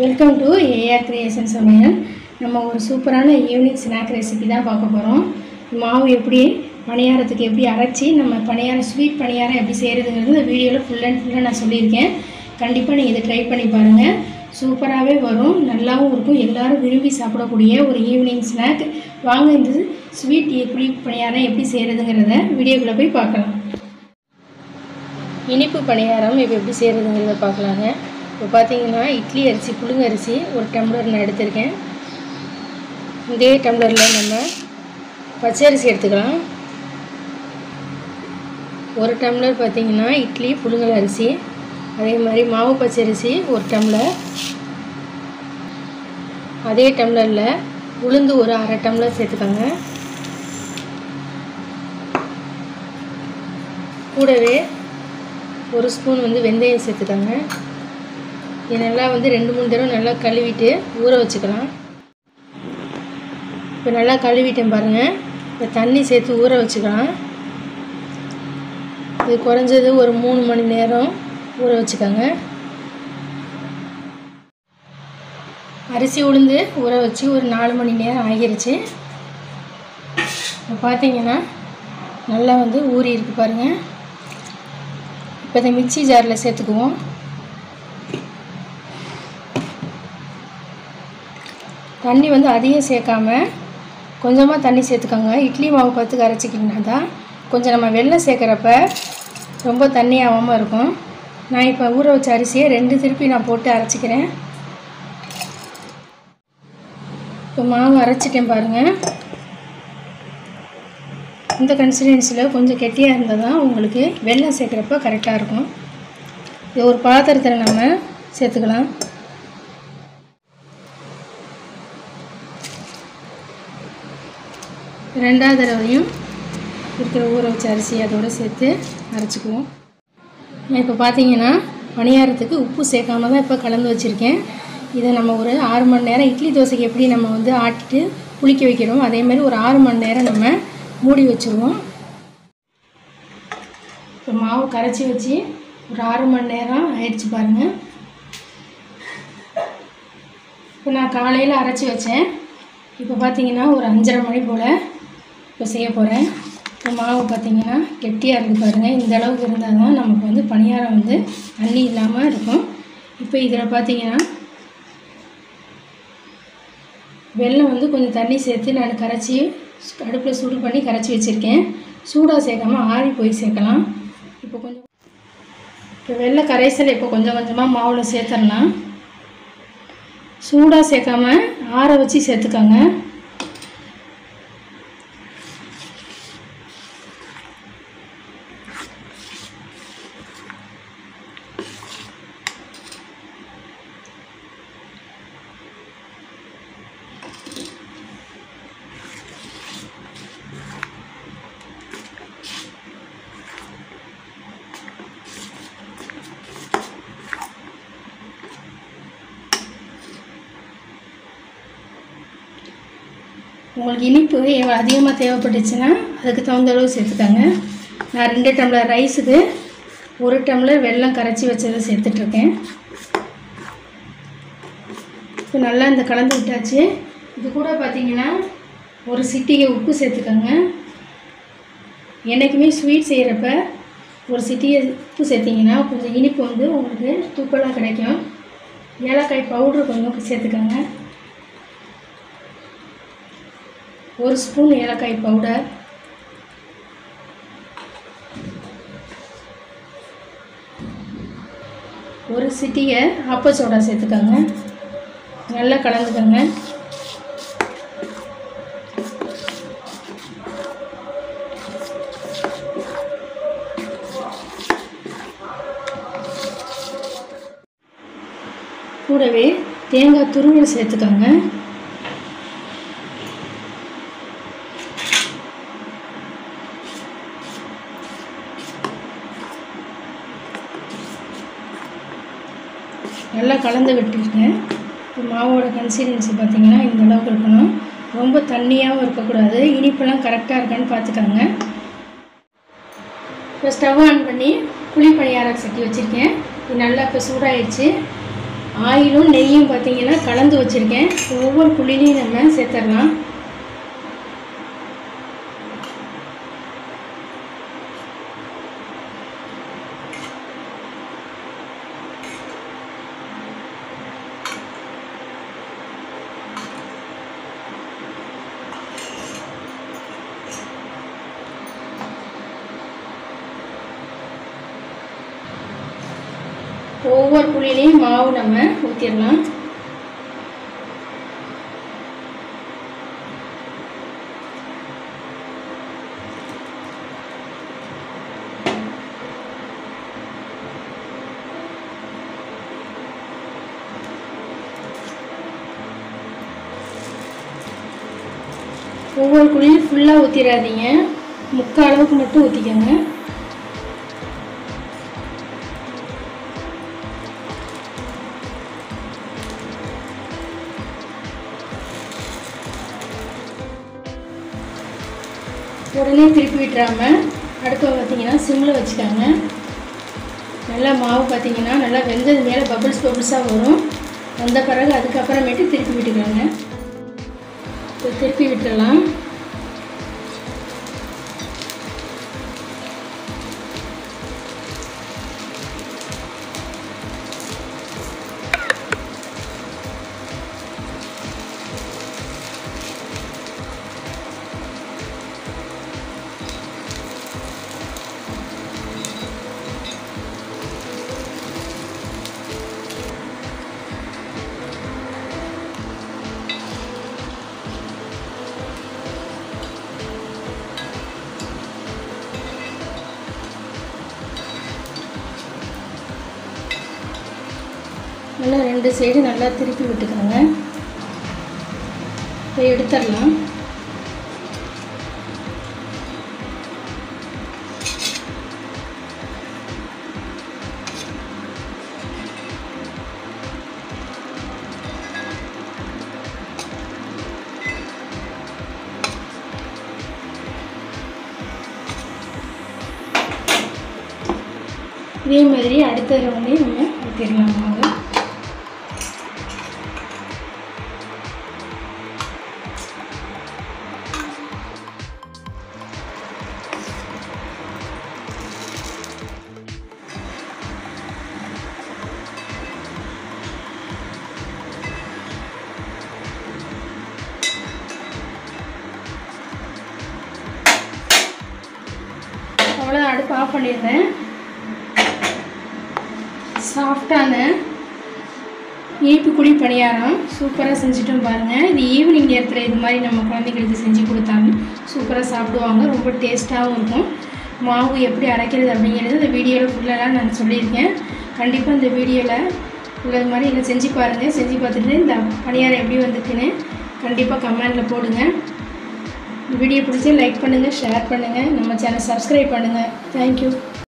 Welcome to AR creation சமையல். நம்ம ஒரு சூப்பரான ஈவினிங் ஸ்நாக் ரெசிபி தான் பார்க்க போகிறோம். மாவு எப்படி பணியாரத்துக்கு எப்படி அரைச்சி நம்ம பணியாரம் ஸ்வீட் பணியாரம் எப்படி செய்கிறதுங்கிறது இந்த வீடியோவில் ஃபுல்லாக நான் சொல்லியிருக்கேன். கண்டிப்பாக நீங்கள் இதை ட்ரை பண்ணி பாருங்கள். சூப்பராகவே வரும், நல்லாவும் இருக்கும், எல்லோரும் விரும்பி சாப்பிடக்கூடிய ஒரு ஈவினிங் ஸ்நாக். வாங்க இந்த ஸ்வீட் எப்படி பணியாரம் எப்படி செய்கிறதுங்கிறத வீடியோக்குள்ளே போய் பார்க்கலாம். இனிப்பு பணியாரம் இப்போ எப்படி செய்கிறதுங்கிறத பார்க்கலாங்க. இப்போ பார்த்தீங்கன்னா இட்லி அரிசி புழுங்க அரிசி ஒரு டம்ளர் நான் எடுத்திருக்கேன். இதே டம்ளரில் நம்ம பச்சரிசி எடுத்துக்கலாம். ஒரு டம்ளர் பார்த்திங்கன்னா இட்லி புழுங்கல் அரிசி, அதே மாதிரி மாவு பச்சரிசி ஒரு டம்ளர், அதே டம்ளரில் உளுந்து ஒரு அரை டம்ளர் சேர்த்துக்கோங்க. கூடவே ஒரு ஸ்பூன் வெந்தயம் சேர்த்துக்கோங்க. இது நல்லா 2-3 தடவை நல்லா கழுவிட்டு ஊற வச்சுக்கலாம். இப்போ நல்லா கழுவிட்டேன் பாருங்கள். இப்போ தண்ணி சேர்த்து ஊற வச்சுக்கலாம். இது குறைஞ்சது ஒரு 3 மணி நேரம் ஊற வச்சுக்கோங்க. அரிசி உளுந்து ஊற வச்சு ஒரு 4 மணி நேரம் ஆகிருச்சு. இப்போ பார்த்தீங்கன்னா நல்லா ஊறி இருக்கு பாருங்கள். இப்போ இதை மிக்சி ஜாரில் சேர்த்துக்குவோம். தண்ணி அதிகம் சேர்க்காம கொஞ்சமாக தண்ணி சேர்த்துக்கோங்க. இட்லி மாவு பத்துக்கு அரைச்சிக்கிட்டா தான் கொஞ்சம் நம்ம வெல்லம் சேர்க்குறப்ப ரொம்ப தண்ணி ஆகாமல் இருக்கும். நான் இப்போ ஊற வச்ச அரிசியை 2 திருப்பி நான் போட்டு அரைச்சிக்கிறேன். இப்போ மாவு அரைச்சிட்டேன் பாருங்கள். இந்த கன்சிஸ்டன்சியில் கொஞ்சம் கெட்டியாக இருந்தால் தான் உங்களுக்கு வெல்லம் சேர்க்குறப்ப கரெக்டாக இருக்கும். இது ஒரு பாத்திரத்தில் நம்ம சேர்த்துக்கலாம். ரெண்டாவது தடவையும் இருக்கிற ஊற வச்ச அரிசி அதோடு சேர்த்து அரைச்சிக்குவோம். நான் இப்போ பார்த்தீங்கன்னா பணியாரத்துக்கு உப்பு சேர்க்காம தான் இப்போ கலந்து வச்சுருக்கேன். இதை நம்ம ஒரு 6 மணி நேரம் இட்லி தோசைக்கு எப்படி நம்ம ஆட்டிட்டு புளிக்க வைக்கிறோம் அதே மாதிரி ஒரு 6 மணி நேரம் நம்ம மூடி வச்சுருவோம். இப்போ மாவு கரைச்சி வச்சு ஒரு 6 மணி நேரம் ஆயிடுச்சு பாருங்கள். இப்போ நான் காலையில் அரைச்சி வச்சேன். இப்போ பார்த்தீங்கன்னா ஒரு 5:30 மணி போல் இப்போ செய்ய போகிறேன். இப்போ மாவு பார்த்திங்கன்னா கெட்டியாக இருக்குது பாருங்கள். இந்த அளவுக்கு இருந்தால் தான் நமக்கு பணியாரம் தண்ணி இல்லாமல் இருக்கும். இப்போ இதில் பார்த்திங்கன்னா வெல்லம் கொஞ்சம் தண்ணி சேர்த்து நான் கரைச்சி அடுப்பில் சூடு பண்ணி கரைச்சி வச்சுருக்கேன். சூடாக சேர்க்காமல் ஆறி போய் சேர்க்கலாம். இப்போ வெல்லம் கரைசல் இப்போ கொஞ்சம் கொஞ்சமாக மாவில் சேர்த்துடலாம். சூடாக சேர்க்காம ஆற வச்சு சேர்த்துக்கோங்க. உங்களுக்கு இனிப்பு அதிகமாக தேவைப்பட்டுச்சுன்னா அதுக்கு தகுந்த அளவு சேர்த்துக்கோங்க. நான் 2 டம்ளர் ரைஸுக்கு 1 டம்ளர் வெல்லம் கரைச்சி வச்சதை சேர்த்துட்ருக்கேன். இப்போ நல்லா கலந்து விட்டாச்சு. இது கூட பார்த்திங்கன்னா ஒரு சிட்டிகை உப்பு சேர்த்துக்கோங்க. என்றைக்குமே ஸ்வீட் செய்கிறப்ப ஒரு சிட்டிகை உப்பு சேர்த்திங்கன்னா கொஞ்சம் இனிப்பு உங்களுக்கு தூக்கலாக கிடைக்கும். ஏலக்காய் பவுட்ரு கொஞ்சம் சேர்த்துக்கோங்க. 1 ஸ்பூன் ஏலக்காய் பவுடர், ஒரு சிட்டிகை ஆப்ப சோடா சேர்த்துக்கோங்க. நல்லா கலந்துக்கோங்க. கூடவே தேங்காய் துருவல் சேர்த்துக்கோங்க. நல்லா கலந்து விட்டுருக்கேன். இப்போ மாவோட கன்சிஸ்டன்சி பார்த்திங்கன்னா இந்த அளவுக்கு இருக்கணும். ரொம்ப தண்ணியாகவும் இருக்கக்கூடாது. இனிப்பெல்லாம் கரெக்டாக இருக்கான்னு பார்த்துக்கோங்க. இப்போ ஸ்டவ் ஆன் பண்ணி குழி பணியார சட்டி வச்சுருக்கேன். இது நல்லா இப்போ சூடாகிடுச்சு. ஆயிலும் நெய்யும் பார்த்திங்கன்னா கலந்து வச்சுருக்கேன். ஒவ்வொரு குழிலையும் நம்ம சேர்த்துடலாம். ஒவ்வொரு குழிலையும் மாவு நம்ம ஊற்றிடலாம். ஒவ்வொரு குழியும் ஃபுல்லாக ஊற்றிடாதீங்க, முக்கால் அளவுக்கு மட்டும் ஊற்றிக்கோங்க. உடனே திருப்பி விட்டுறாமல் அடுப்பை பார்த்திங்கன்னா சிம்மில் வச்சுக்கோங்க. நல்லா மாவு பார்த்திங்கன்னா நல்லா வெந்தது மேலே பபிள்ஸாக வரும். வந்த பிறகு அதுக்கப்புறமேட்டு திருப்பி விட்டுக்கோங்க. இப்போ திருப்பி விட்டுடலாம். நல்லா ரெண்டு சைடு நல்லா திருப்பி விட்டுக்கோங்க. இப்போ எடுத்துடலாம். இதே மாதிரி அடுத்த ரவுண்டே நம்ம ஊற்றிடலாம் மாவு. அவ்வளோதான், அடுப்பு ஆஃப் பண்ணிடுறேன். சாஃப்டான இனிப்பு குழி பணியாரம் சூப்பராக செஞ்சுட்டோம் பாருங்கள். இது ஈவினிங் நேரத்தில் இது மாதிரி நம்ம குழந்தைங்களுக்கு செஞ்சு கொடுத்தாங்க சூப்பராக சாப்பிடுவாங்க. ரொம்ப டேஸ்ட்டாகவும் இருக்கும். மாவு எப்படி அரைக்கிறது அப்படிங்கிறது இந்த வீடியோவில் ஃபுல்லாக நான் சொல்லியிருக்கேன். கண்டிப்பாக இந்த வீடியோவில் உள்ளது மாதிரி இதை செஞ்சு பாருங்கள். செஞ்சு பார்த்துட்டு இந்த பணியாரம் எப்படி வந்துக்குன்னு கண்டிப்பாக கமெண்டில் போடுங்க. வீடியோ பிடிச்சி லைக் பண்ணுங்கள், ஷேர் பண்ணுங்கள், நம்ம சேனல் சப்ஸ்கிரைப் பண்ணுங்கள். தேங்க்யூ.